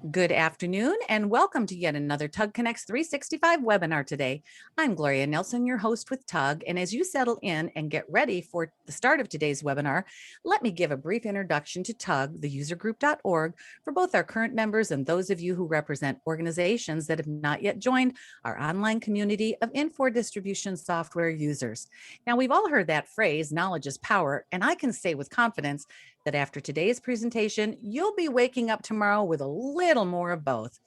Good afternoon and welcome to yet another Tug Connects 365 webinar today. I'm Gloria Nelson, your host with Tug, and as you settle in and get ready for the start of today's webinar, let me give a brief introduction to Tug, the usergroup.org, for both our current members and those of you who represent organizations that have not yet joined our online community of info distribution software users. Now, we've all heard that phrase, knowledge is power, and I can say with confidence that after today's presentation, you'll be waking up tomorrow with a little more of both.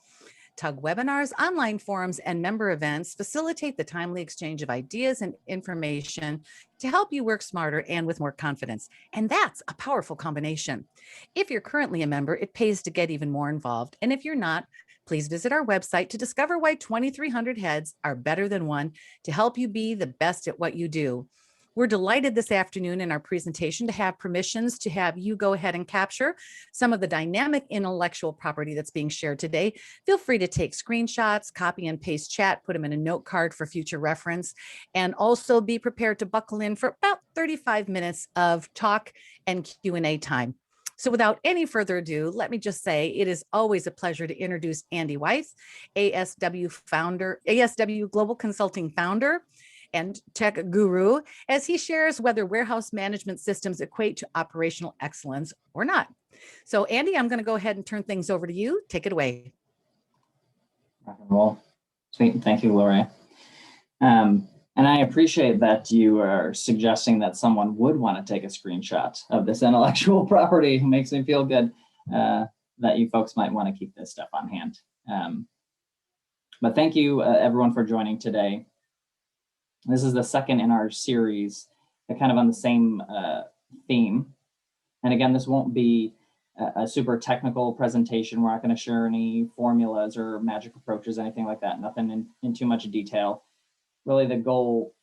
Tug webinars, online forums, and member events facilitate the timely exchange of ideas and information to help you work smarter and with more confidence. And that's a powerful combination. If you're currently a member, it pays to get even more involved. And if you're not, please visit our website to discover why 2,300 heads are better than one to help you be the best at what you do. We're delighted this afternoon in our presentation to have permissions to have you go ahead and capture some of the dynamic intellectual property that's being shared today. Feel free to take screenshots, copy and paste chat, put them in a note card for future reference, and also be prepared to buckle in for about 35 minutes of talk and Q&A time. So without any further ado, let me just say it is always a pleasure to introduce Andy Weiss, ASW Global Consulting founder and tech guru, as he shares whether warehouse management systems equate to operational excellence or not. So Andy, I'm going to go ahead and turn things over to you. Take it away. Rock and roll. Sweet. Thank you, Gloria. And I appreciate that you are suggesting that someone would want to take a screenshot of this intellectual property. It makes me feel good that you folks might want to keep this stuff on hand. But thank you, everyone, for joining today. This is the second in our series, kind of on the same theme. And again, this won't be a super technical presentation. We're not going to share any formulas or magic approaches, anything like that, nothing in too much detail. Really, the goal,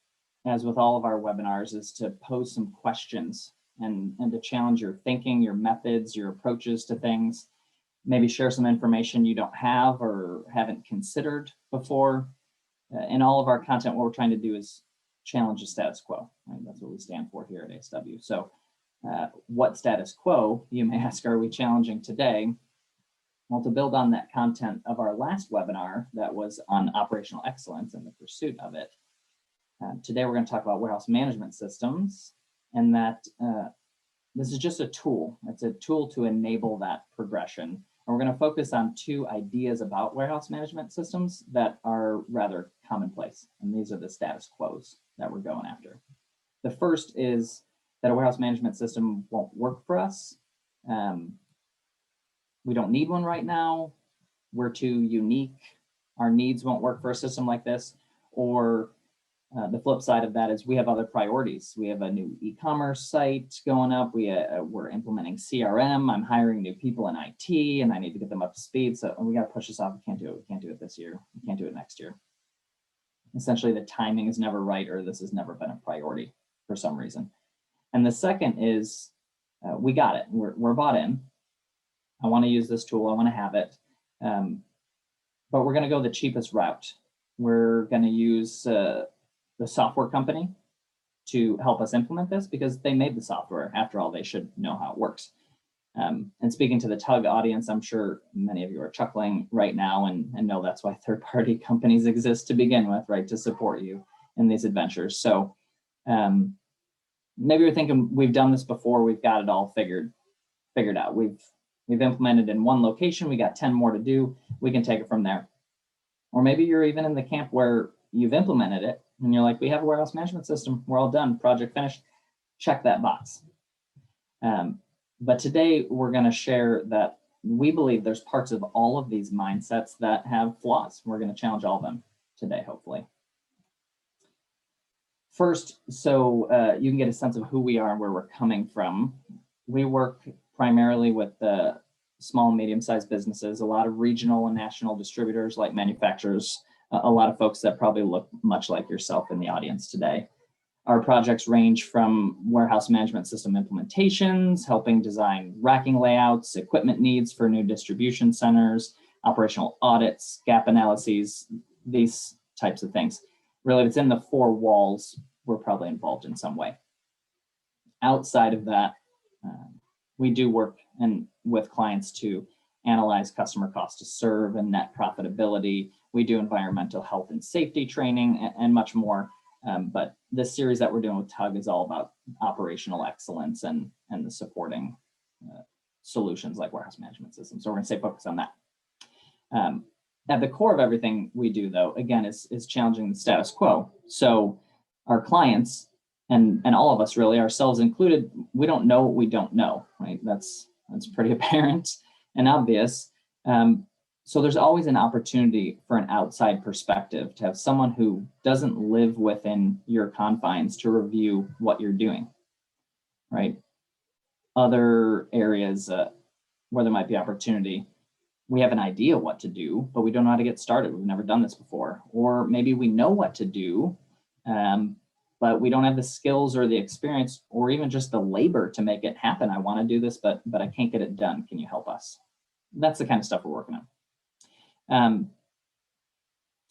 as with all of our webinars, is to pose some questions and to challenge your thinking, your methods, your approaches to things, maybe share some information you don't have or haven't considered before. In all of our content, what we're trying to do is challenge the status quo. Right? That's what we stand for here at ASW. So what status quo, you may ask, are we challenging today? Well, to build on that content of our last webinar that was on operational excellence and the pursuit of it, today we're going to talk about warehouse management systems, and that this is just a tool. It's a tool to enable that progression. And we're going to focus on two ideas about warehouse management systems that are rather commonplace. And these are the status quos that we're going after. The first is that a warehouse management system won't work for us. We don't need one right now. We're too unique. Our needs won't work for a system like this. Or the flip side of that is we have other priorities. We have a new e-commerce site going up. We're implementing CRM. I'm hiring new people in IT, and I need to get them up to speed. So we got to push this off. We can't do it. We can't do it this year. We can't do it next year. Essentially, the timing is never right, or this has never been a priority for some reason. And the second is we got it. We're bought in. I want to use this tool. I want to have it. But we're going to go the cheapest route. We're going to use the software company to help us implement this because they made the software. After all, they should know how it works. And speaking to the Tug audience, I'm sure many of you are chuckling right now and know that's why third-party companies exist to begin with, right? To support you in these adventures. So maybe you're thinking we've done this before. We've got it all figured out. We've implemented in one location. We got 10 more to do. We can take it from there. Or maybe you're even in the camp where you've implemented it and you're like, we have a warehouse management system. We're all done. Project finished. Check that box. But today we're going to share that we believe there's parts of all of these mindsets that have flaws. We're going to challenge all of them today, hopefully. First, so you can get a sense of who we are and where we're coming from. We work primarily with small and medium-sized businesses, a lot of regional and national distributors like manufacturers, a lot of folks that probably look much like yourself in the audience today. Our projects range from warehouse management system implementations, helping design racking layouts, equipment needs for new distribution centers, operational audits, gap analyses, these types of things. Really, if it's in the four walls, we're probably involved in some way. Outside of that, we do work with clients to analyze customer cost to serve and net profitability. We do environmental health and safety training and much more. But this series that we're doing with Tug is all about operational excellence and the supporting solutions like warehouse management systems. So we're going to stay focused on that. At the core of everything we do, though, again, is challenging the status quo. So our clients and all of us, really, ourselves included, we don't know what we don't know, right? That's pretty apparent and obvious. So there's always an opportunity for an outside perspective, to have someone who doesn't live within your confines to review what you're doing, right? Other areas where there might be opportunity, we have an idea what to do, but we don't know how to get started. We've never done this before. Or maybe we know what to do, but we don't have the skills or the experience or even just the labor to make it happen. I want to do this, but I can't get it done. Can you help us? That's the kind of stuff we're working on.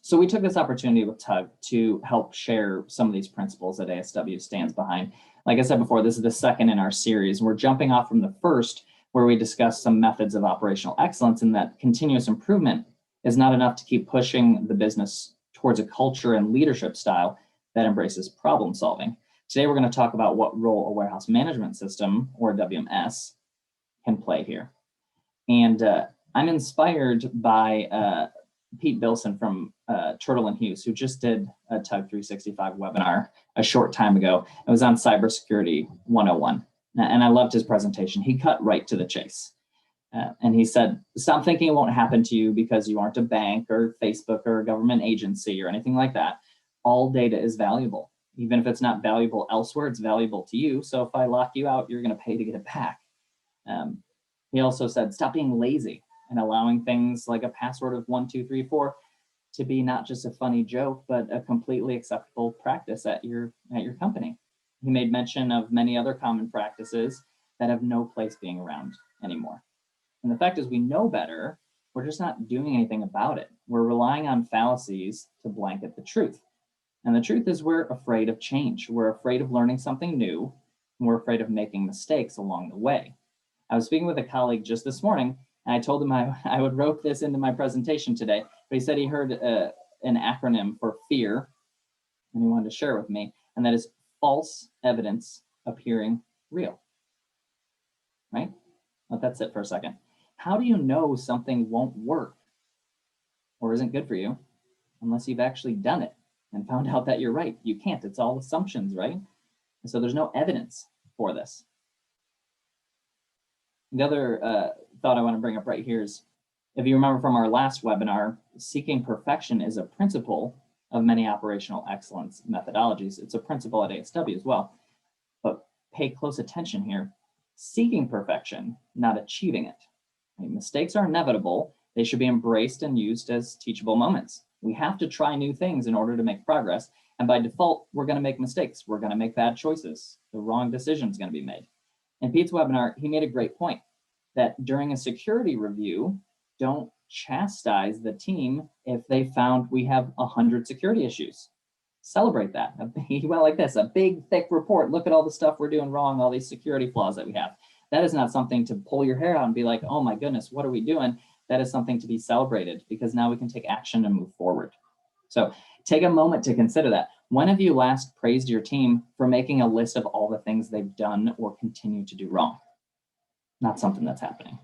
So we took this opportunity with Tug to help share some of these principles that ASW stands behind. Like I said before, this is the second in our series. We're jumping off from the first, where we discussed some methods of operational excellence, and that continuous improvement is not enough to keep pushing the business towards a culture and leadership style that embraces problem solving. Today, we're going to talk about what role a warehouse management system, or WMS, can play here. And I'm inspired by Pete Bilson from Turtle and Hughes, who just did a Tug 365 webinar a short time ago. It was on Cybersecurity 101. And I loved his presentation. He cut right to the chase. And he said, stop thinking it won't happen to you because you aren't a bank or Facebook or a government agency or anything like that. All data is valuable. Even if it's not valuable elsewhere, it's valuable to you. So if I lock you out, you're going to pay to get it back. He also said, stop being lazy and allowing things like a password of 1234 to be not just a funny joke, but a completely acceptable practice at your company. He made mention of many other common practices that have no place being around anymore. And the fact is, we know better, we're just not doing anything about it. We're relying on fallacies to blanket the truth. And the truth is, we're afraid of change. We're afraid of learning something new, and we're afraid of making mistakes along the way. I was speaking with a colleague just this morning, and I told him I would rope this into my presentation today, but he said he heard an acronym for FEAR, and he wanted to share with me, and that is false evidence appearing real, right? Let that sit for a second. How do you know something won't work or isn't good for you unless you've actually done it and found out that you're right? You can't. It's all assumptions, right? And so there's no evidence for this. The other thought I want to bring up right here is, if you remember from our last webinar, seeking perfection is a principle of many operational excellence methodologies. It's a principle at ASW as well. But pay close attention here. Seeking perfection, not achieving it. I mean, mistakes are inevitable. They should be embraced and used as teachable moments. We have to try new things in order to make progress. And by default, we're going to make mistakes. We're going to make bad choices. The wrong decision is going to be made. In Pete's webinar, he made a great point that during a security review, don't chastise the team if they found we have 100 security issues. Celebrate that. He went like this, a big, thick report. Look at all the stuff we're doing wrong, all these security flaws that we have. That is not something to pull your hair out and be like, oh my goodness, what are we doing? That is something to be celebrated, because now we can take action and move forward. So take a moment to consider that. When have you last praised your team for making a list of all the things they've done or continue to do wrong? Not something that's happening.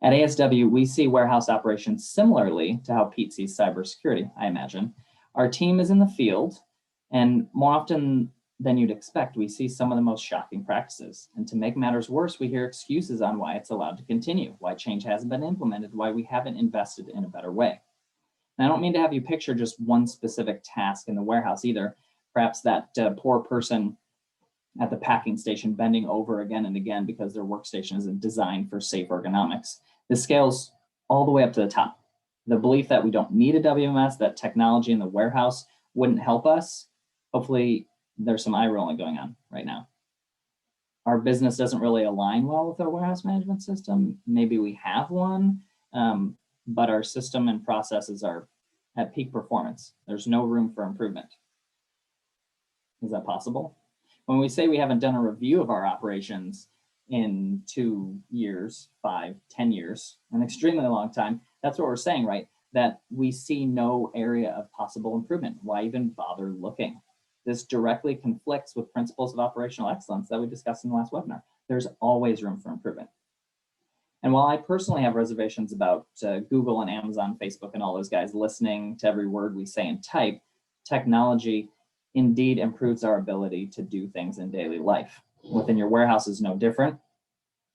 At ASW, we see warehouse operations similarly to how Pete sees cybersecurity, I imagine. Our team is in the field, and more often than you'd expect, we see some of the most shocking practices. And to make matters worse, we hear excuses on why it's allowed to continue, why change hasn't been implemented, why we haven't invested in a better way. And I don't mean to have you picture just one specific task in the warehouse either. Perhaps that poor person at the packing station bending over again and again because their workstation isn't designed for safe ergonomics. This scales all the way up to the top. The belief that we don't need a WMS, that technology in the warehouse wouldn't help us. Hopefully there's some eye rolling going on right now. Our business doesn't really align well with our warehouse management system. Maybe we have one, but our system and processes are at peak performance. There's no room for improvement. Is that possible? When we say we haven't done a review of our operations, in 2 years, 5, 10 years, an extremely long time. That's what we're saying, right? That we see no area of possible improvement. Why even bother looking? This directly conflicts with principles of operational excellence that we discussed in the last webinar. There's always room for improvement. And while I personally have reservations about Google and Amazon, Facebook, and all those guys listening to every word we say and type, technology indeed improves our ability to do things in daily life. Within your warehouse is no different.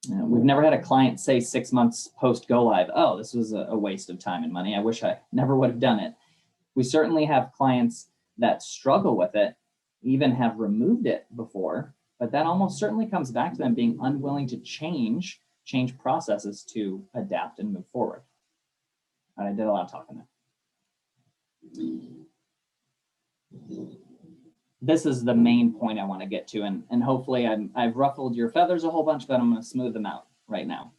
We've never had a client say 6 months post go live, oh, this was a waste of time and money. I wish I never would have done it. We certainly have clients that struggle with it, even have removed it before, but that almost certainly comes back to them being unwilling to change processes to adapt and move forward. I did a lot of talking there. This is the main point I want to get to, and hopefully I've ruffled your feathers a whole bunch, but I'm going to smooth them out right now.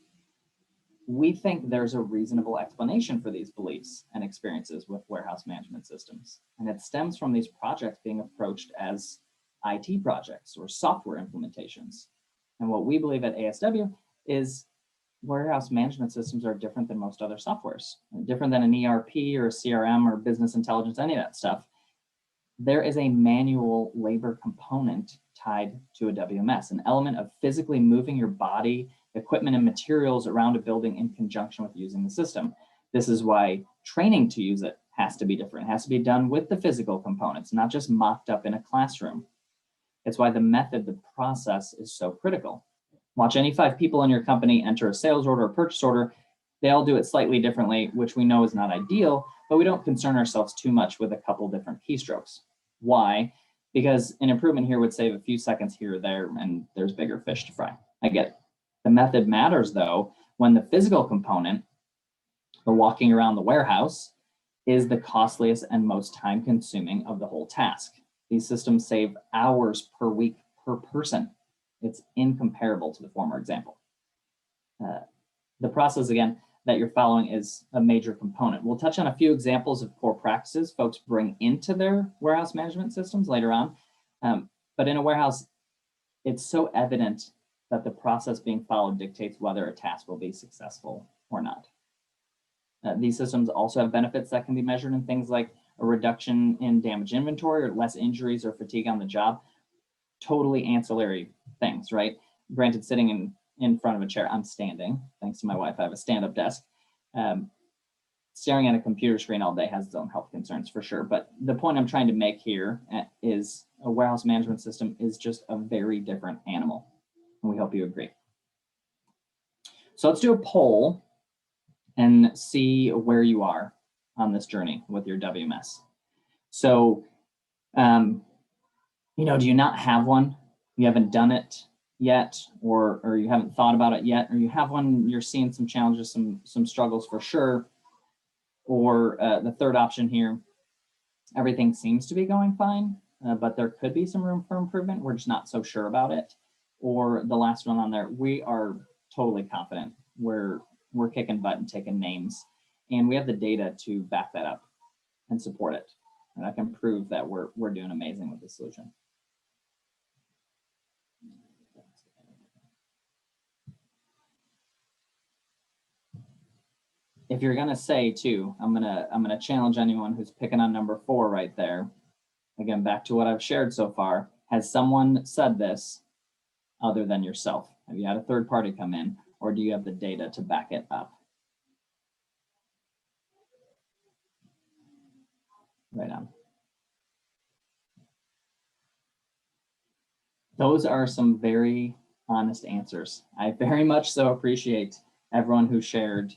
We think there's a reasonable explanation for these beliefs and experiences with warehouse management systems, and it stems from these projects being approached as IT projects or software implementations. And what we believe at ASW is warehouse management systems are different than most other softwares, different than an ERP or a CRM or business intelligence, any of that stuff. There is a manual labor component tied to a WMS, an element of physically moving your body, equipment, and materials around a building in conjunction with using the system. This is why training to use it has to be different. It has to be done with the physical components, not just mocked up in a classroom. It's why the method, the process is so critical. Watch any 5 people in your company enter a sales order or purchase order. They all do it slightly differently, which we know is not ideal, but we don't concern ourselves too much with a couple different keystrokes. Why? Because an improvement here would save a few seconds here or there, and there's bigger fish to fry. I get it. The method matters, though, when the physical component, the walking around the warehouse, is the costliest and most time-consuming of the whole task. These systems save hours per week per person. It's incomparable to the former example. The process, again, that you're following is a major component. We'll touch on a few examples of core practices folks bring into their warehouse management systems later on. But in a warehouse, it's so evident that the process being followed dictates whether a task will be successful or not. These systems also have benefits that can be measured in things like a reduction in damaged inventory or less injuries or fatigue on the job. Totally ancillary things, right? Granted, sitting in front of a chair, I'm standing, thanks to my wife, I have a stand-up desk. Staring at a computer screen all day has its own health concerns for sure. But the point I'm trying to make here is a warehouse management system is just a very different animal. And we hope you agree. So let's do a poll and see where you are on this journey with your WMS. So, do you not have one? You haven't done it yet, or you haven't thought about it yet, or you have one, you're seeing some challenges, some struggles for sure. Or the third option here, everything seems to be going fine, but there could be some room for improvement. We're just not so sure about it. Or the last one on there, we are totally confident. We're kicking butt and taking names, and we have the data to back that up and support it. And I can prove that we're doing amazing with the solution. If you're gonna say too, I'm gonna challenge anyone who's picking on number 4 right there. Again, back to what I've shared so far. Has someone said this other than yourself? Have you had a third party come in, or do you have the data to back it up? Right on. Those are some very honest answers. I very much so appreciate everyone who shared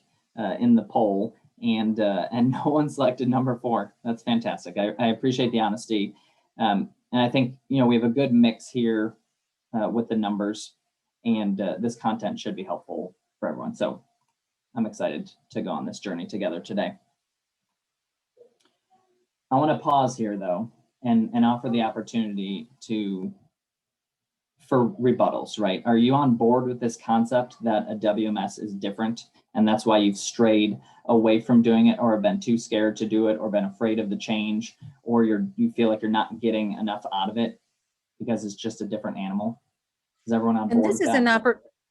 in the poll, and no one selected number 4. That's fantastic. I appreciate the honesty. And I think, we have a good mix here with the numbers, and this content should be helpful for everyone. So I'm excited to go on this journey together today. I want to pause here though, and offer the opportunity for rebuttals, right? Are you on board with this concept that a WMS is different, and that's why you've strayed away from doing it, or have been too scared to do it, or been afraid of the change, or you feel like you're not getting enough out of it because it's just a different animal? Is everyone on board? And this is an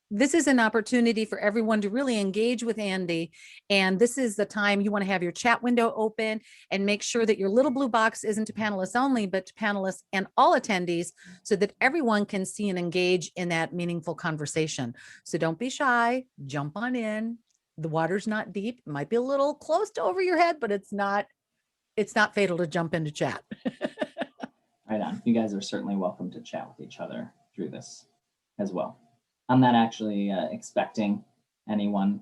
this is an opportunity for everyone to really engage with Andy. And this is the time you want to have your chat window open and make sure that your little blue box isn't to panelists only, but to panelists and all attendees so that everyone can see and engage in that meaningful conversation. So don't be shy, jump on in. The water's not deep. It might be a little close to over your head, but it's not fatal to jump into chat. Right on. You guys are certainly welcome to chat with each other through this as well. I'm not actually expecting anyone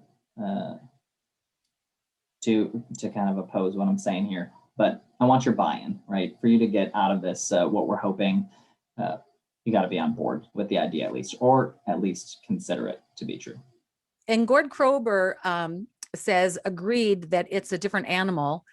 to kind of oppose what I'm saying here, but I want your buy-in, right? For you to get out of this, what we're hoping, you got to be on board with the idea at least, or at least consider it to be true. And Gord Krober says, agreed that it's a different animal.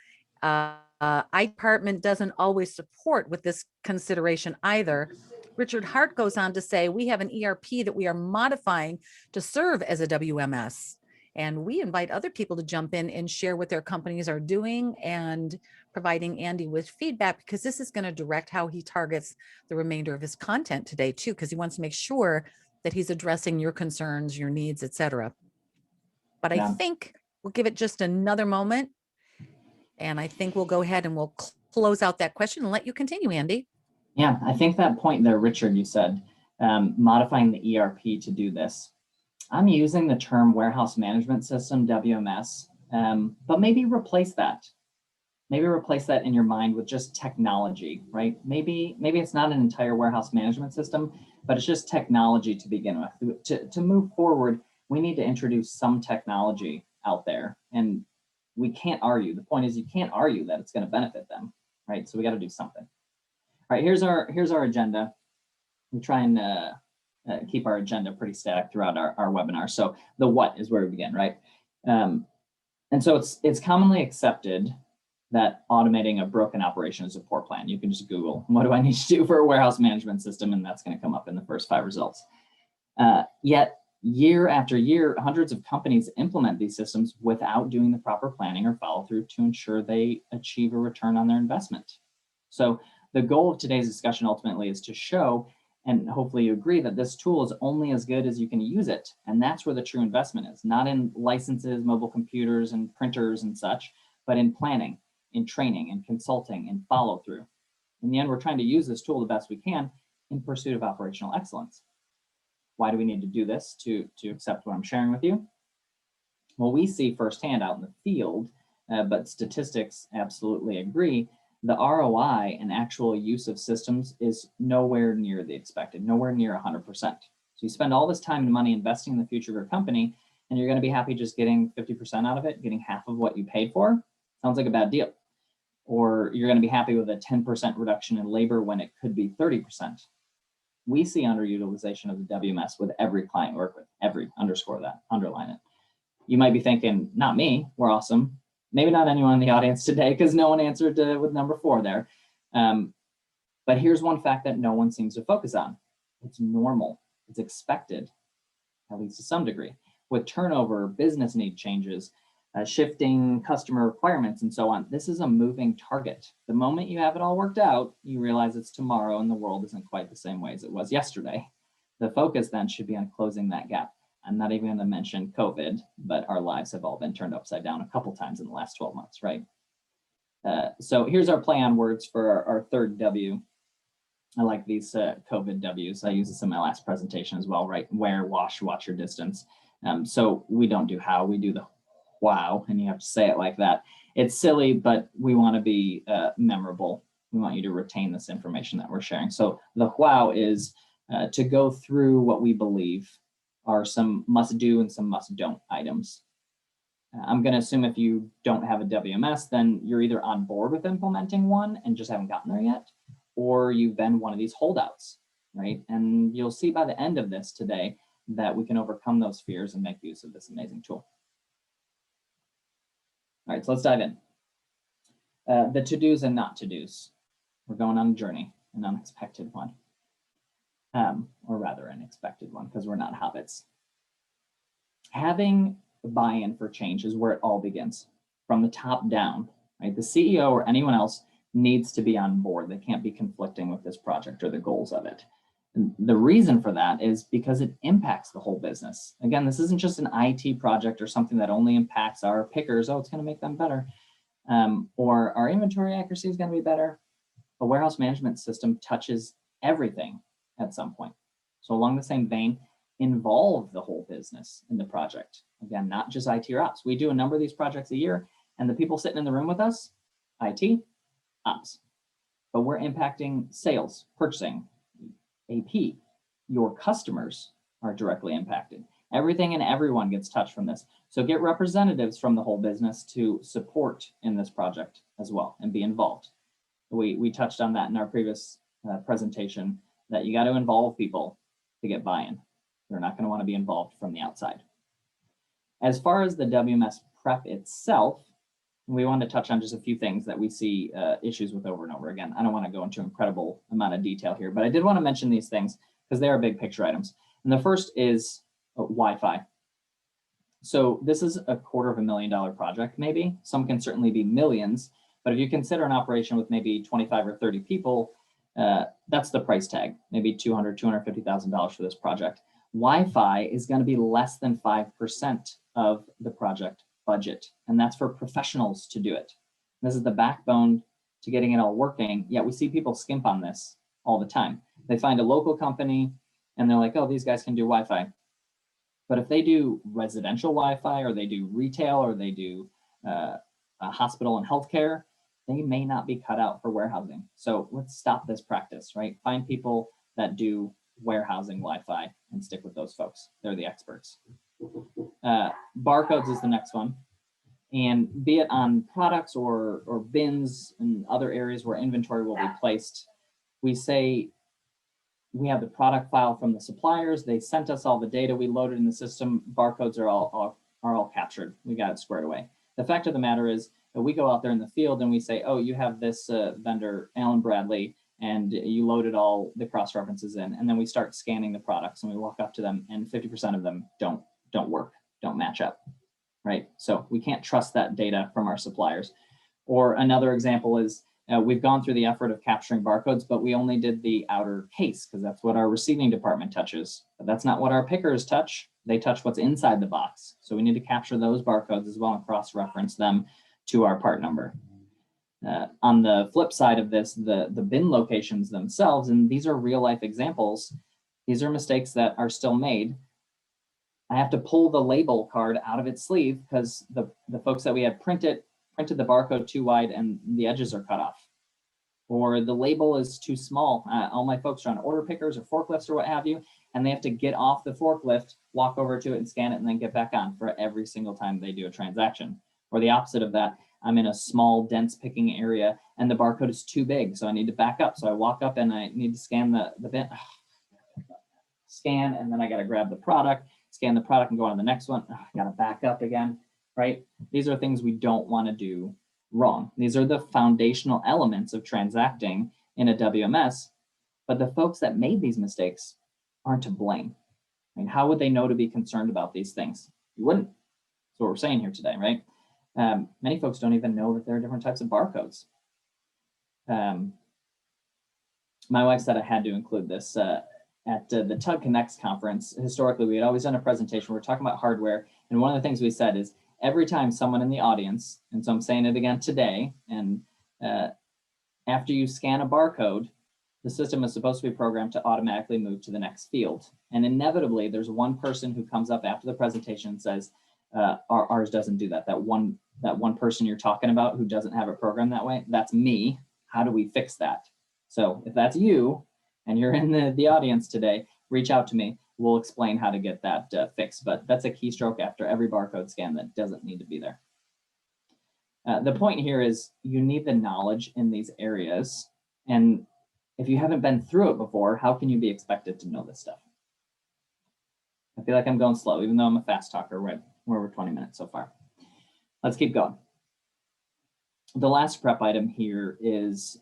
I department doesn't always support with this consideration either. Richard Hart goes on to say, we have an ERP that we are modifying to serve as a WMS. And we invite other people to jump in and share what their companies are doing and providing Andy with feedback, because this is going to direct how he targets the remainder of his content today too, because he wants to make sure that he's addressing your concerns, your needs, etc. But I think we'll give it just another moment. And I think we'll go ahead and we'll close out that question and let you continue, Andy. Yeah, I think that point there, Richard, you said, modifying the ERP to do this. I'm using the term warehouse management system, WMS, but maybe replace that. Maybe replace that in your mind with just technology, right? Maybe it's not an entire warehouse management system, but it's just technology to begin with. To move forward, we need to introduce some technology out there, and we can't argue. The point is, you can't argue that it's going to benefit them, right? So we got to do something. All right, here's our agenda. We try and keep our agenda pretty static throughout our webinar. So the what is where we begin, right? And so it's commonly accepted that automating a broken operation is a poor plan. You can just Google, what do I need to do for a warehouse management system? And that's going to come up in the first 5 results. Yet year after year, hundreds of companies implement these systems without doing the proper planning or follow through to ensure they achieve a return on their investment. So the goal of today's discussion ultimately is to show, and hopefully you agree, that this tool is only as good as you can use it. And that's where the true investment is, not in licenses, mobile computers, and printers and such, but in planning, in training, in consulting, in follow through. In the end, we're trying to use this tool the best we can in pursuit of operational excellence. Why do we need to do this to accept what I'm sharing with you? Well, we see firsthand out in the field, but statistics absolutely agree, the ROI and actual use of systems is nowhere near the expected, nowhere near 100%. So you spend all this time and money investing in the future of your company, and you're going to be happy just getting 50% out of it, getting half of what you paid for. Sounds like a bad deal. Or you're going to be happy with a 10% reduction in labor when it could be 30%. We see underutilization of the WMS with every client we work with, underscore that, underline it. You might be thinking, not me, we're awesome. Maybe not anyone in the audience today, because no one answered with number 4 there. But here's one fact that no one seems to focus on. It's normal, it's expected, at least to some degree. With turnover, business need changes, shifting customer requirements, and so on, this is a moving target. The moment you have it all worked out, you realize it's tomorrow and the world isn't quite the same way as it was yesterday. The focus then should be on closing that gap. I'm not even going to mention COVID, but our lives have all been turned upside down a couple times in the last 12 months, right? So here's our play on words for our third W. I like these COVID Ws. I use this in my last presentation as well, right? Wear, wash, watch your distance. So we don't do how, we do the wow, and you have to say it like that. It's silly, but we want to be memorable. We want you to retain this information that we're sharing. So the wow is to go through what we believe are some must do and some must don't items. I'm going to assume if you don't have a WMS, then you're either on board with implementing one and just haven't gotten there yet, or you've been one of these holdouts, right? And you'll see by the end of this today that we can overcome those fears and make use of this amazing tool. All right, so let's dive in. The to-dos and not to-dos. We're going on a journey, an unexpected one. Or rather an expected one, because we're not hobbits. Having buy-in for change is where it all begins, from the top down, right? The CEO or anyone else needs to be on board. They can't be conflicting with this project or the goals of it. And the reason for that is because it impacts the whole business. Again, this isn't just an IT project or something that only impacts our pickers. Oh, it's going to make them better. Or our inventory accuracy is going to be better. A warehouse management system touches everything at some point. So along the same vein, involve the whole business in the project. Again, not just IT or ops. We do a number of these projects a year, and the people sitting in the room with us, IT, ops. But we're impacting sales, purchasing, AP. Your customers are directly impacted. Everything and everyone gets touched from this. So get representatives from the whole business to support in this project as well and be involved. We touched on that in our previous presentation, that you got to involve people to get buy-in. They're not going to want to be involved from the outside. As far as the WMS prep itself, we want to touch on just a few things that we see issues with over and over again. I don't want to go into an incredible amount of detail here, but I did want to mention these things because they are big picture items. And the first is Wi-Fi. So this is a $250,000 project, maybe. Some can certainly be millions, but if you consider an operation with maybe 25 or 30 people, that's the price tag, maybe $200,000, $250,000 for this project. Wi-Fi is going to be less than 5% of the project budget, and that's for professionals to do it. This is the backbone to getting it all working, yet we see people skimp on this all the time. They find a local company, and they're like, oh, these guys can do Wi-Fi. But if they do residential Wi-Fi, or they do retail, or they do a hospital and healthcare, they may not be cut out for warehousing. So let's stop this practice, right? Find people that do warehousing Wi-Fi and stick with those folks. They're the experts. Barcodes is the next one. And be it on products or bins and other areas where inventory will be placed, we say we have the product file from the suppliers. They sent us all the data. We loaded in the system. Barcodes are all captured. We got it squared away. The fact of the matter is that we go out there in the field and we say, oh, you have this vendor, Allen Bradley, and you loaded all the cross references in. And then we start scanning the products and we walk up to them, and 50% of them don't work, don't match up, right? So we can't trust that data from our suppliers. Or another example is we've gone through the effort of capturing barcodes, but we only did the outer case because that's what our receiving department touches. But that's not what our pickers touch. They touch what's inside the box. So we need to capture those barcodes as well and cross-reference them to our part number. On the flip side of this, the bin locations themselves, and these are real life examples, these are mistakes that are still made. I have to pull the label card out of its sleeve because the folks that we had printed the barcode too wide and the edges are cut off. Or the label is too small. All my folks are on order pickers or forklifts or what have you, and they have to get off the forklift, walk over to it and scan it, and then get back on for every single time they do a transaction. Or the opposite of that, I'm in a small, dense picking area and the barcode is too big, so I need to back up. So I walk up and I need to scan the bin. Scan, and then I got to grab the product, scan the product and go on to the next one. I got to back up again, right? These are things we don't want to do wrong. These are the foundational elements of transacting in a WMS, but the folks that made these mistakes aren't to blame. I mean, how would they know to be concerned about these things? You wouldn't. That's what we're saying here today, right? Many folks don't even know that there are different types of barcodes. My wife said I had to include this. At the Tug Connects conference, historically, we had always done a presentation. We're talking about hardware. And one of the things we said is every time someone in the audience, and so I'm saying it again today, and after you scan a barcode, the system is supposed to be programmed to automatically move to the next field. And inevitably, there's one person who comes up after the presentation and says, ours doesn't do that. That one person you're talking about who doesn't have it programmed that way, that's me. How do we fix that? So if that's you and you're in the audience today, reach out to me. We'll explain how to get that fixed. But that's a keystroke after every barcode scan that doesn't need to be there. The point here is you need the knowledge in these areas. And if you haven't been through it before, how can you be expected to know this stuff? I feel like I'm going slow, even though I'm a fast talker. We're over 20 minutes so far. Let's keep going. The last prep item here is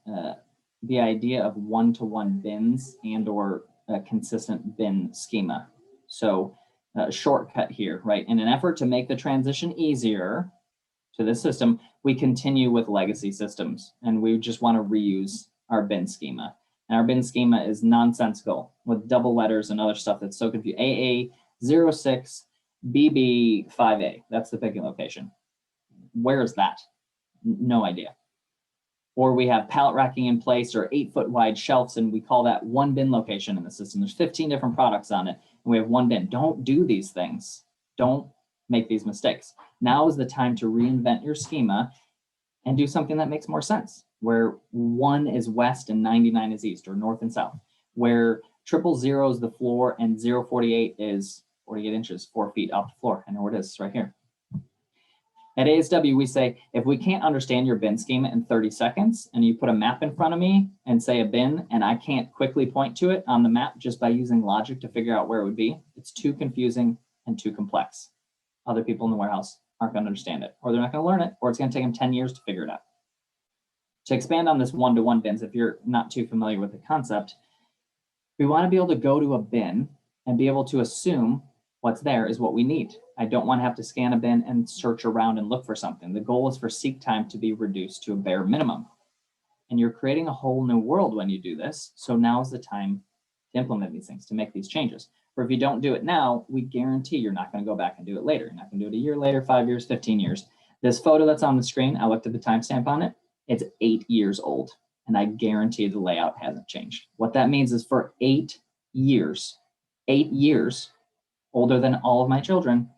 the idea of one-to-one bins and or a consistent bin schema. So a shortcut here, right? In an effort to make the transition easier to this system, we continue with legacy systems and we just want to reuse our bin schema. And our bin schema is nonsensical with double letters and other stuff that's so confusing. AA06 BB5A, that's the picking location. Where is that? No idea. Or we have pallet racking in place or 8-foot wide shelves, and we call that one bin location in the system. There's 15 different products on it, and we have one bin. Don't do these things. Don't make these mistakes. Now is the time to reinvent your schema and do something that makes more sense, where 1 is west and 99 is east, or north and south, where 000 is the floor and 048 is 48 inches, 4 feet off the floor. I know where it is, it's right here. At ASW, we say, if we can't understand your bin schema in 30 seconds and you put a map in front of me and say a bin, and I can't quickly point to it on the map just by using logic to figure out where it would be, it's too confusing and too complex. Other people in the warehouse aren't going to understand it, or they're not going to learn it, or it's going to take them 10 years to figure it out. To expand on this one-to-one bins, if you're not too familiar with the concept, we want to be able to go to a bin and be able to assume what's there is what we need. I don't want to have to scan a bin and search around and look for something. The goal is for seek time to be reduced to a bare minimum. And you're creating a whole new world when you do this. So now is the time to implement these things, to make these changes. For if you don't do it now, we guarantee you're not going to go back and do it later. You're not going to do it a year later, 5 years, 15 years. This photo that's on the screen, I looked at the timestamp on it. It's 8 years old. And I guarantee the layout hasn't changed. What that means is for 8 years, older than all of my children,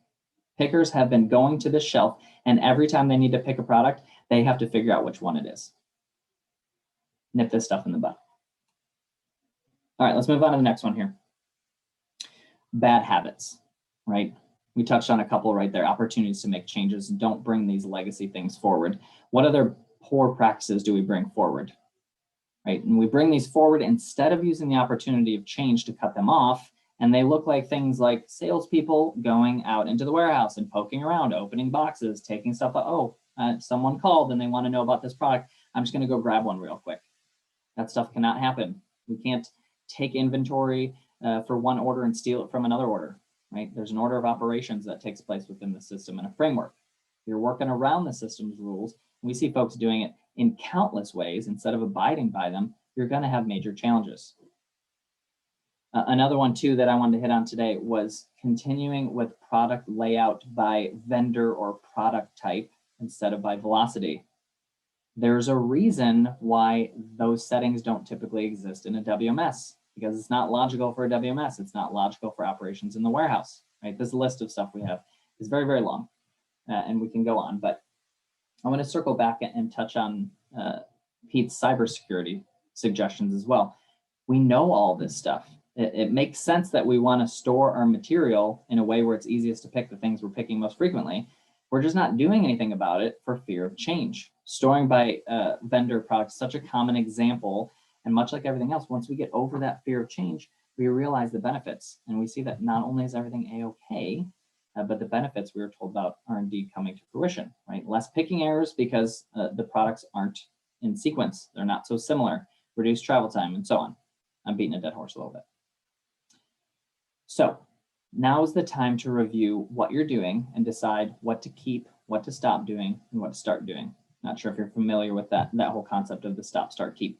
pickers have been going to this shelf, and every time they need to pick a product, they have to figure out which one it is. Nip this stuff in the bud. All right, let's move on to the next one here. Bad habits, right? We touched on a couple right there, opportunities to make changes. Don't bring these legacy things forward. What other poor practices do we bring forward, right? And we bring these forward instead of using the opportunity of change to cut them off. And they look like things like salespeople going out into the warehouse and poking around, opening boxes, taking stuff out. Someone called and they want to know about this product. I'm just going to go grab one real quick. That stuff cannot happen. We can't take inventory for one order and steal it from another order, right? There's an order of operations that takes place within the system and a framework. You're working around the system's rules. We see folks doing it in countless ways. Instead of abiding by them, you're going to have major challenges. Another one too that I wanted to hit on today was continuing with product layout by vendor or product type instead of by velocity. There's a reason why those settings don't typically exist in a WMS, because it's not logical for a WMS. It's not logical for operations in the warehouse, right? This list of stuff we have is very, very long, and we can go on, but I want to circle back and touch on Pete's cybersecurity suggestions as well. We know all this stuff. It makes sense that we want to store our material in a way where it's easiest to pick the things we're picking most frequently. We're just not doing anything about it for fear of change. Storing by vendor products is such a common example. And much like everything else, once we get over that fear of change, we realize the benefits. And we see that not only is everything A-okay, but the benefits we were told about are indeed coming to fruition, right? Less picking errors because the products aren't in sequence. They're not so similar, reduced travel time, and so on. I'm beating a dead horse a little bit. So now is the time to review what you're doing and decide what to keep, what to stop doing, and what to start doing. Not sure if you're familiar with that whole concept of the stop, start, keep.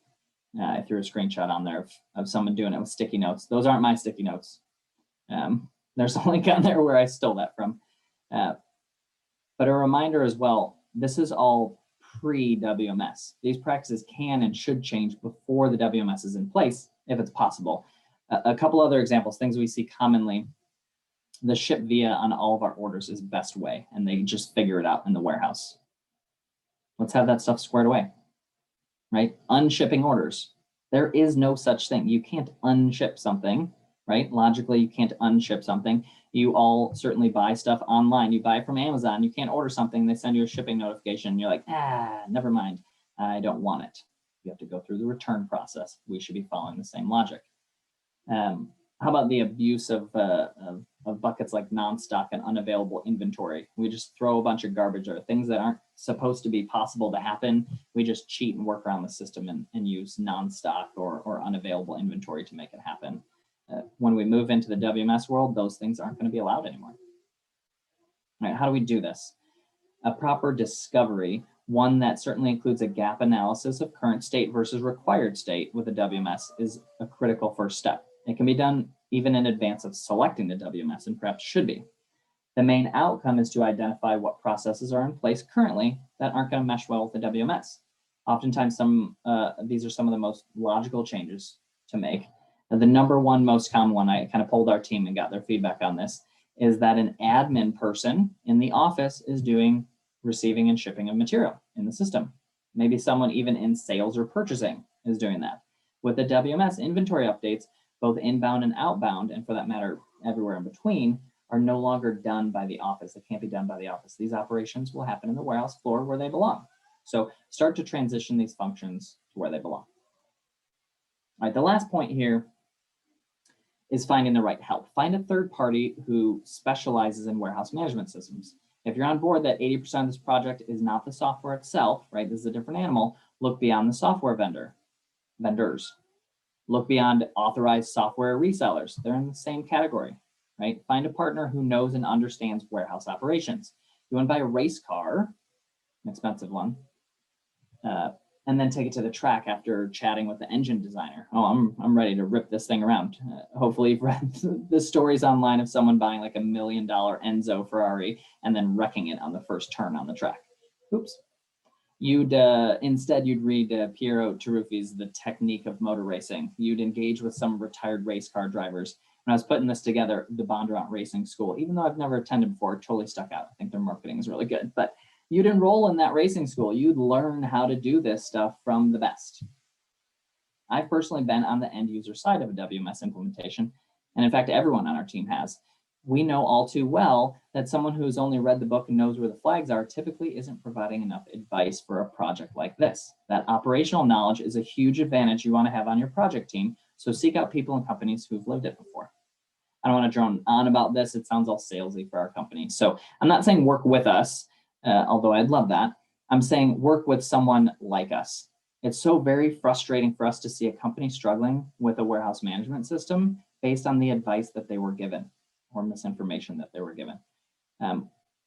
I threw a screenshot on there of someone doing it with sticky notes. Those aren't my sticky notes. There's a link on there where I stole that from. But a reminder as well, this is all pre-WMS. These practices can and should change before the WMS is in place, if it's possible. A couple other examples, things we see commonly. The ship via on all of our orders is best way, and they just figure it out in the warehouse. Let's have that stuff squared away, right? Unshipping orders. There is no such thing. You can't unship something, right? Logically, you can't unship something. You all certainly buy stuff online. You buy it from Amazon. You can't order something. They send you a shipping notification. You're like, never mind. I don't want it. You have to go through the return process. We should be following the same logic. How about the abuse of buckets like non-stock and unavailable inventory? We just throw a bunch of garbage or things that aren't supposed to be possible to happen. We just cheat and work around the system and use non-stock or unavailable inventory to make it happen. When we move into the WMS world, those things aren't going to be allowed anymore. All right, how do we do this? A proper discovery One that certainly includes a gap analysis of current state versus required state with a WMS is a critical first step. It can be done even in advance of selecting the WMS, and perhaps should be. The main outcome is to identify what processes are in place currently that aren't going to mesh well with the WMS. Oftentimes, these are some of the most logical changes to make. And the number one most common one, I kind of polled our team and got their feedback on this, is that an admin person in the office is doing receiving and shipping of material in the system. Maybe someone even in sales or purchasing is doing that. With the WMS, inventory updates, both inbound and outbound, and for that matter, everywhere in between, are no longer done by the office. They can't be done by the office. These operations will happen in the warehouse floor where they belong. So start to transition these functions to where they belong. All right, the last point here is finding the right help. Find a third party who specializes in warehouse management systems. If you're on board that 80% of this project is not the software itself, right? This is a different animal. Look beyond the software vendors. Look beyond authorized software resellers. They're in the same category, right? Find a partner who knows and understands warehouse operations. You want to buy a race car, an expensive one, and then take it to the track after chatting with the engine designer. Oh, I'm ready to rip this thing around. Hopefully you've read the stories online of someone buying like $1 million Enzo Ferrari and then wrecking it on the first turn on the track. Oops. Instead you'd read Piero Taruffi's The Technique of Motor Racing. You'd engage with some retired race car drivers. When I was putting this together, the Bondurant Racing School, even though I've never attended before, totally stuck out. I think their marketing is really good, but you'd enroll in that racing school. You'd learn how to do this stuff from the best. I've personally been on the end user side of a WMS implementation. And in fact, everyone on our team has. We know all too well that someone who's only read the book and knows where the flags are typically isn't providing enough advice for a project like this. That operational knowledge is a huge advantage you want to have on your project team. So seek out people and companies who've lived it before. I don't want to drone on about this. It sounds all salesy for our company. So I'm not saying work with us, although I'd love that. I'm saying work with someone like us. It's so very frustrating for us to see a company struggling with a warehouse management system based on the advice that they were given or misinformation that they were given.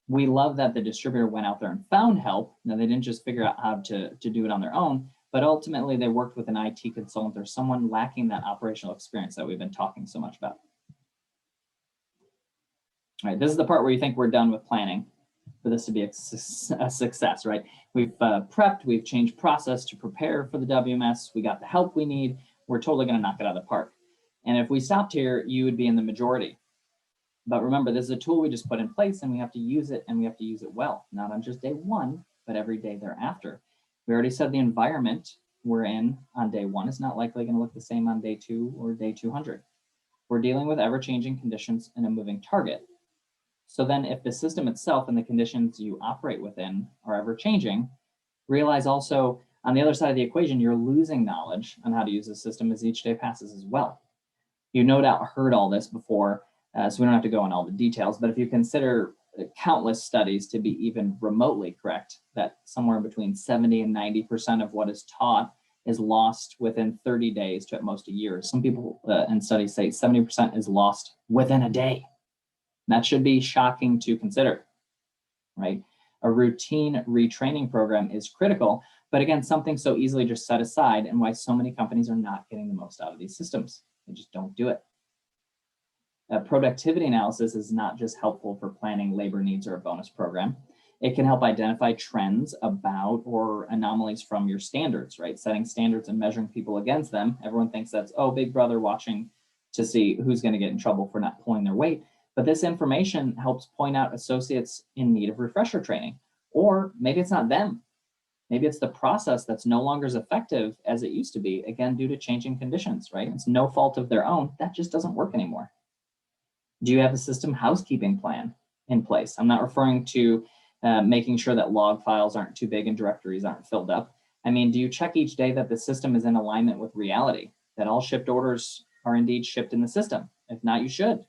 We love that the distributor went out there and found help. Now, they didn't just figure out how to do it on their own, but ultimately they worked with an IT consultant or someone lacking that operational experience that we've been talking so much about. All right, this is the part where you think we're done with planning for this to be a success, right? We've prepped, we've changed process to prepare for the WMS, we got the help we need, we're totally gonna knock it out of the park. And if we stopped here, you would be in the majority. But remember, this is a tool we just put in place and we have to use it, and we have to use it well, not on just day one, but every day thereafter. We already said the environment we're in on day one is not likely gonna look the same on day 2 or day 200. We're dealing with ever-changing conditions and a moving target. So then if the system itself and the conditions you operate within are ever changing, realize also on the other side of the equation, you're losing knowledge on how to use the system as each day passes as well. You no doubt heard all this before, so we don't have to go on all the details, but if you consider countless studies to be even remotely correct, that somewhere between 70 and 90% of what is taught is lost within 30 days to at most a year. Some people and studies say 70% is lost within a day. That should be shocking to consider, right? A routine retraining program is critical, but again, something so easily just set aside, and why so many companies are not getting the most out of these systems. They just don't do it. Productivity analysis is not just helpful for planning labor needs or a bonus program. It can help identify trends about or anomalies from your standards, right? Setting standards and measuring people against them. Everyone thinks that's, oh, big brother watching to see who's going to get in trouble for not pulling their weight. But this information helps point out associates in need of refresher training. Or maybe it's not them. Maybe it's the process that's no longer as effective as it used to be, again, due to changing conditions, right? It's no fault of their own. That just doesn't work anymore. Do you have a system housekeeping plan in place? I'm not referring to making sure that log files aren't too big and directories aren't filled up. I mean, do you check each day that the system is in alignment with reality, that all shipped orders are indeed shipped in the system? If not, you should.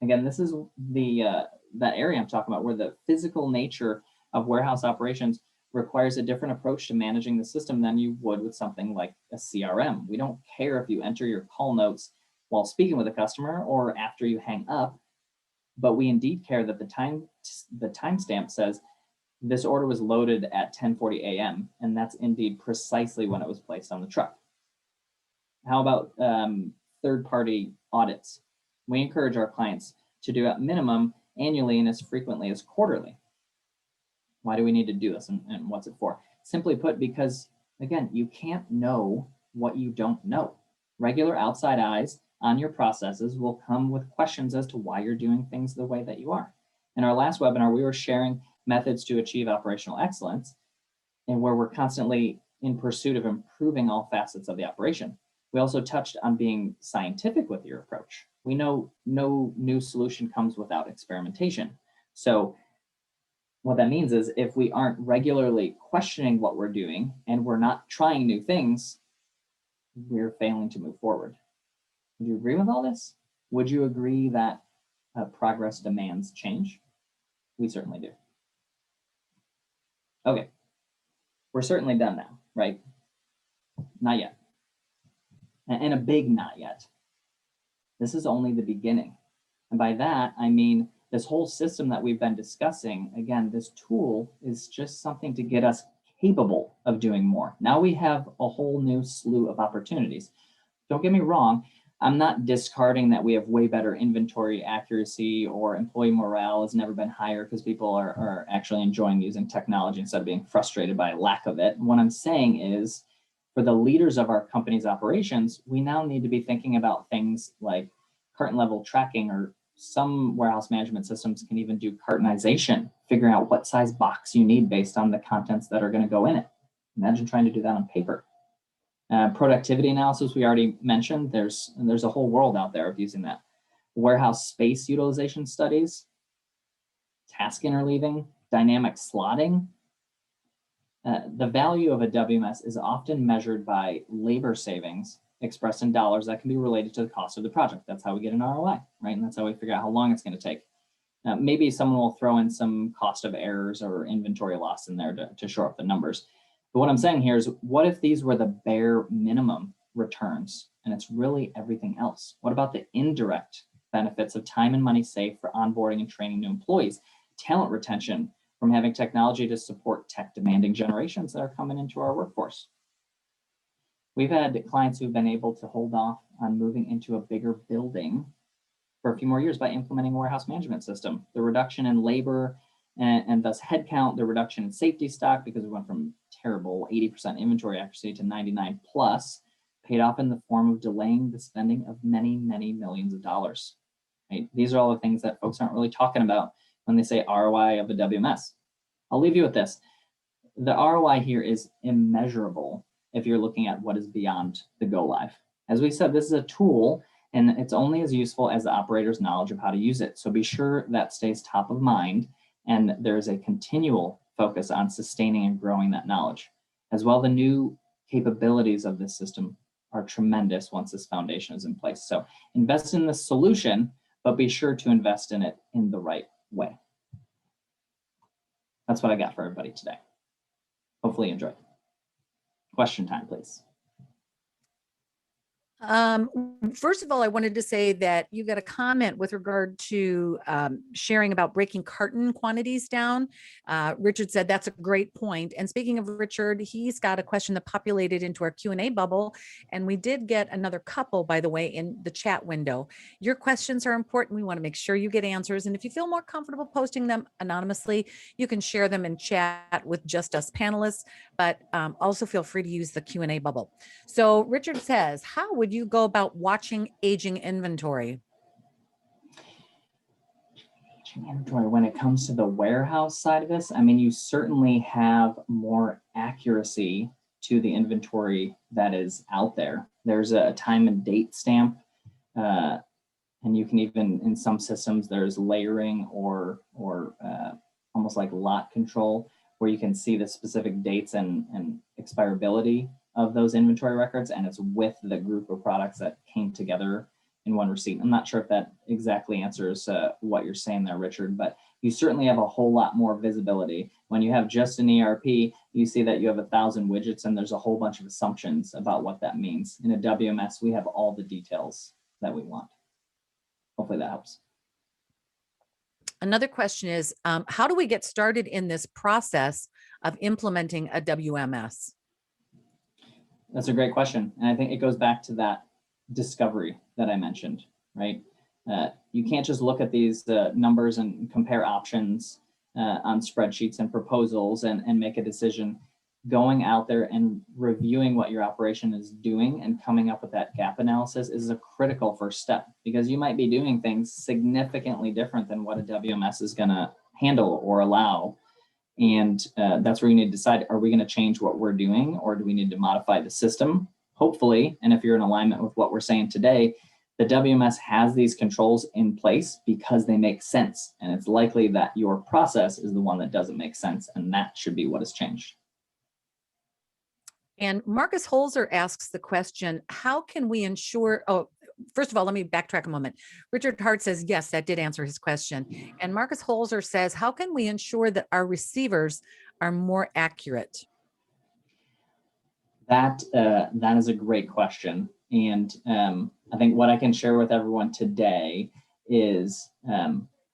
Again, this is that area I'm talking about where the physical nature of warehouse operations requires a different approach to managing the system than you would with something like a CRM. We don't care if you enter your call notes while speaking with a customer or after you hang up, but we indeed care that the timestamp says This order was loaded at 10:40 a.m., and that's indeed precisely when it was placed on the truck. How about third-party audits? We encourage our clients to do at minimum annually and as frequently as quarterly. Why do we need to do this, and what's it for? Simply put, because again, you can't know what you don't know. Regular outside eyes on your processes will come with questions as to why you're doing things the way that you are. In our last webinar, we were sharing methods to achieve operational excellence, and where we're constantly in pursuit of improving all facets of the operation. We also touched on being scientific with your approach. We know no new solution comes without experimentation. So what that means is if we aren't regularly questioning what we're doing and we're not trying new things, we're failing to move forward. Would you agree with all this? Would you agree that progress demands change? We certainly do. Okay, we're certainly done now, right? Not yet. And a big not yet. This is only the beginning. And by that, I mean this whole system that we've been discussing, again, this tool is just something to get us capable of doing more. Now we have a whole new slew of opportunities. Don't get me wrong, I'm not discarding that we have way better inventory accuracy or employee morale has never been higher because people are actually enjoying using technology instead of being frustrated by lack of it. What I'm saying is, for the leaders of our company's operations, we now need to be thinking about things like carton level tracking, or some warehouse management systems can even do cartonization, figuring out what size box you need based on the contents that are going to go in it. Imagine trying to do that on paper. Productivity analysis, we already mentioned. There's a whole world out there of using that. Warehouse space utilization studies, task interleaving, dynamic slotting. The value of a WMS is often measured by labor savings expressed in dollars that can be related to the cost of the project. That's how we get an ROI, right? And that's how we figure out how long it's going to take. Maybe someone will throw in some cost of errors or inventory loss in there to shore up the numbers. But what I'm saying here is, what if these were the bare minimum returns and it's really everything else? What about the indirect benefits of time and money saved for onboarding and training new employees, talent retention from having technology to support tech demanding generations that are coming into our workforce? We've had clients who've been able to hold off on moving into a bigger building for a few more years by implementing a warehouse management system. The reduction in labor and thus headcount, the reduction in safety stock, because we went from terrible 80% inventory accuracy to 99 plus, paid off in the form of delaying the spending of many, many millions of dollars. Right? These are all the things that folks aren't really talking about when they say ROI of a WMS. I'll leave you with this. The ROI here is immeasurable if you're looking at what is beyond the go live. As we said, this is a tool and it's only as useful as the operator's knowledge of how to use it. So be sure that stays top of mind, and there's a continual focus on sustaining and growing that knowledge. As well, the new capabilities of this system are tremendous once this foundation is in place. So invest in the solution, but be sure to invest in it in the right way. That's what I got for everybody today. Hopefully you enjoyed. Question time, please. First of all, I wanted to say that you got a comment with regard to sharing about breaking carton quantities down. Richard said that's a great point. And speaking of Richard, he's got a question that populated into our Q&A bubble. And we did get another couple, by the way, in the chat window. Your questions are important. We want to make sure you get answers. And if you feel more comfortable posting them anonymously, you can share them in chat with just us panelists, but also feel free to use the Q&A bubble. So Richard says, how would you go about watching aging inventory? Aging inventory, when it comes to the warehouse side of this, I mean, you certainly have more accuracy to the inventory that is out there. There's a time and date stamp, and you can even, in some systems, there's layering or almost like lot control, where you can see the specific dates and expirability of those inventory records, and it's with the group of products that came together in one receipt. I'm not sure if that exactly answers what you're saying there, Richard, but you certainly have a whole lot more visibility. When you have just an ERP, you see that you have 1,000 widgets and there's a whole bunch of assumptions about what that means. In a WMS, we have all the details that we want. Hopefully that helps. Another question is, how do we get started in this process of implementing a WMS? That's a great question. And I think it goes back to that discovery that I mentioned, right? You can't just look at these numbers and compare options on spreadsheets and proposals and make a decision. Going out there and reviewing what your operation is doing and coming up with that gap analysis is a critical first step, because you might be doing things significantly different than what a WMS is going to handle or allow. And that's where you need to decide, are we going to change what we're doing, or do we need to modify the system? Hopefully, and if you're in alignment with what we're saying today, the WMS has these controls in place because they make sense. And it's likely that your process is the one that doesn't make sense, and that should be what has changed. And Marcus Holzer asks the question, how can we ensure, first of all, let me backtrack a moment. Richard Hart says, yes, that did answer his question. And Marcus Holzer says, how can we ensure that our receivers are more accurate? That is a great question. And I think what I can share with everyone today is,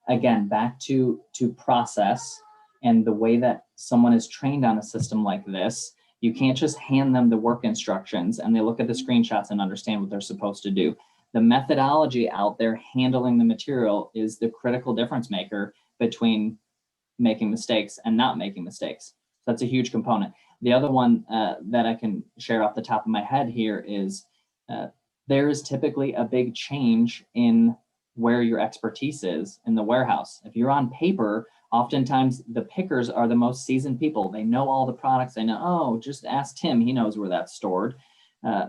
again, back to process and the way that someone is trained on a system like this. You can't just hand them the work instructions and they look at the screenshots and understand what they're supposed to do. The methodology out there handling the material is the critical difference maker between making mistakes and not making mistakes. So that's a huge component. The other one that I can share off the top of my head here is there is typically a big change in where your expertise is in the warehouse. If you're on paper, oftentimes the pickers are the most seasoned people. They know all the products. They know, oh, just ask Tim. He knows where that's stored,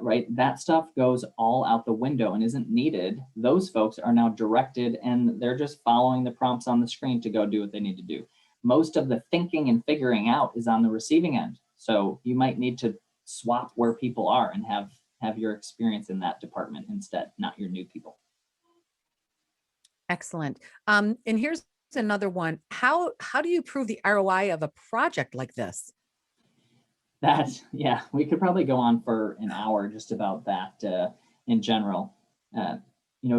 right? That stuff goes all out the window and isn't needed. Those folks are now directed and they're just following the prompts on the screen to go do what they need to do. Most of the thinking and figuring out is on the receiving end. So you might need to swap where people are and have your experience in that department instead, not your new people. Excellent. And here's another one. How do you prove the ROI of a project like this? Yeah, we could probably go on for an hour just about that in general.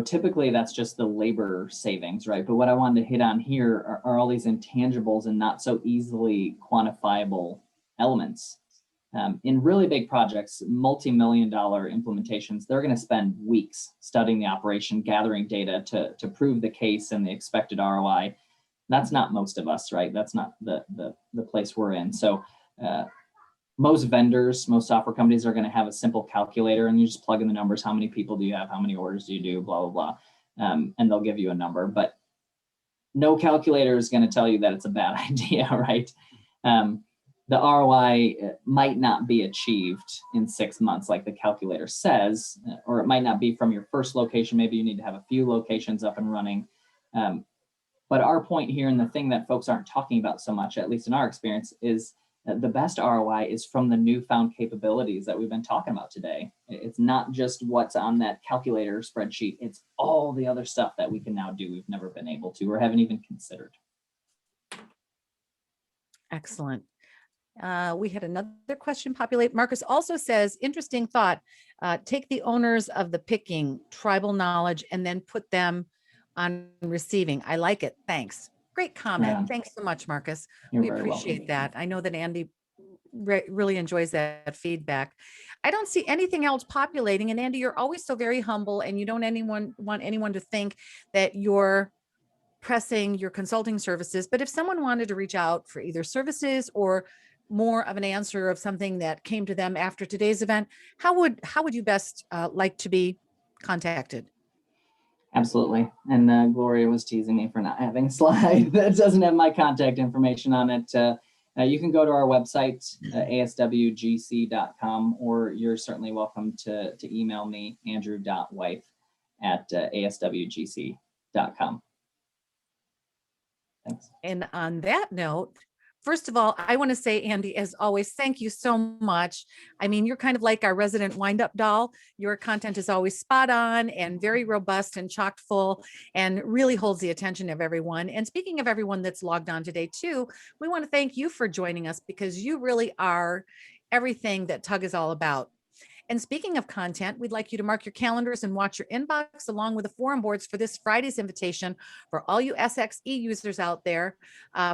Typically that's just the labor savings, right? But what I wanted to hit on here are all these intangibles and not so easily quantifiable elements. In really big projects, multi-million-dollar implementations, they're going to spend weeks studying the operation, gathering data to prove the case and the expected ROI. That's not most of us, right? That's not the place we're in. So most vendors, most software companies are going to have a simple calculator, and you just plug in the numbers. How many people do you have? How many orders do you do? Blah, blah, blah. And they'll give you a number. But no calculator is going to tell you that it's a bad idea, right? The ROI might not be achieved in 6 months like the calculator says, or it might not be from your first location. Maybe you need to have a few locations up and running. But our point here, and the thing that folks aren't talking about so much, at least in our experience, is that the best ROI is from the newfound capabilities that we've been talking about today. It's not just what's on that calculator spreadsheet. It's all the other stuff that we can now do we've never been able to or haven't even considered. Excellent. We had another question populate. Marcus also says, interesting thought, take the owners of the picking tribal knowledge and then put them on receiving. I like it. Thanks. Great comment. Yeah. Thanks so much, Marcus. You're we very appreciate welcome. that. I know that Andy really enjoys that feedback. I don't see anything else populating. And Andy, you're always so very humble, and you don't want anyone to think that you're pressing your consulting services. But if someone wanted to reach out for either services or more of an answer of something that came to them after today's event, how would you best like to be contacted? Absolutely. And Gloria was teasing me for not having a slide that doesn't have my contact information on it. You can go to our website, aswgc.com, or you're certainly welcome to email me, andrew.wife@aswgc.com. Thanks. And on that note, first of all, I want to say, Andy, as always, thank you so much. I mean, you're kind of like our resident wind-up doll. Your content is always spot on and very robust and chock full and really holds the attention of everyone. And speaking of everyone that's logged on today too, we want to thank you for joining us, because you really are everything that Tug is all about. And speaking of content, we'd like you to mark your calendars and watch your inbox along with the forum boards for this Friday's invitation for all you SX.e users out there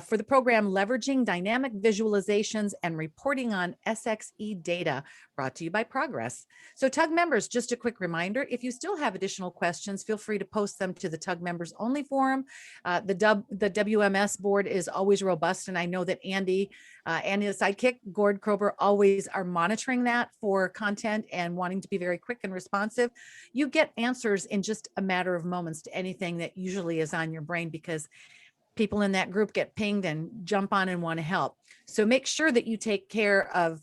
for the program Leveraging Dynamic Visualizations and Reporting on SX.e Data, brought to you by Progress. So Tug members, just a quick reminder, if you still have additional questions, feel free to post them to the Tug members only forum. The WMS board is always robust, and I know that Andy and his sidekick, Gord Krober, always are monitoring that for content and wanting to be very quick and responsive. You get answers in just a matter of moments to anything that usually is on your brain, because people in that group get pinged and jump on and want to help. So make sure that you take care of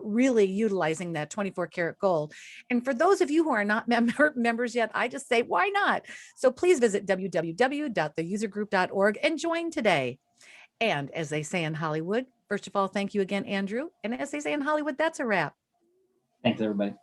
really utilizing that 24 karat gold. And for those of you who are not members yet, I just say, why not? So please visit www.theusergroup.org and join today. And as they say in Hollywood, first of all, thank you again, Andrew. And as they say in Hollywood, that's a wrap. Thanks, everybody.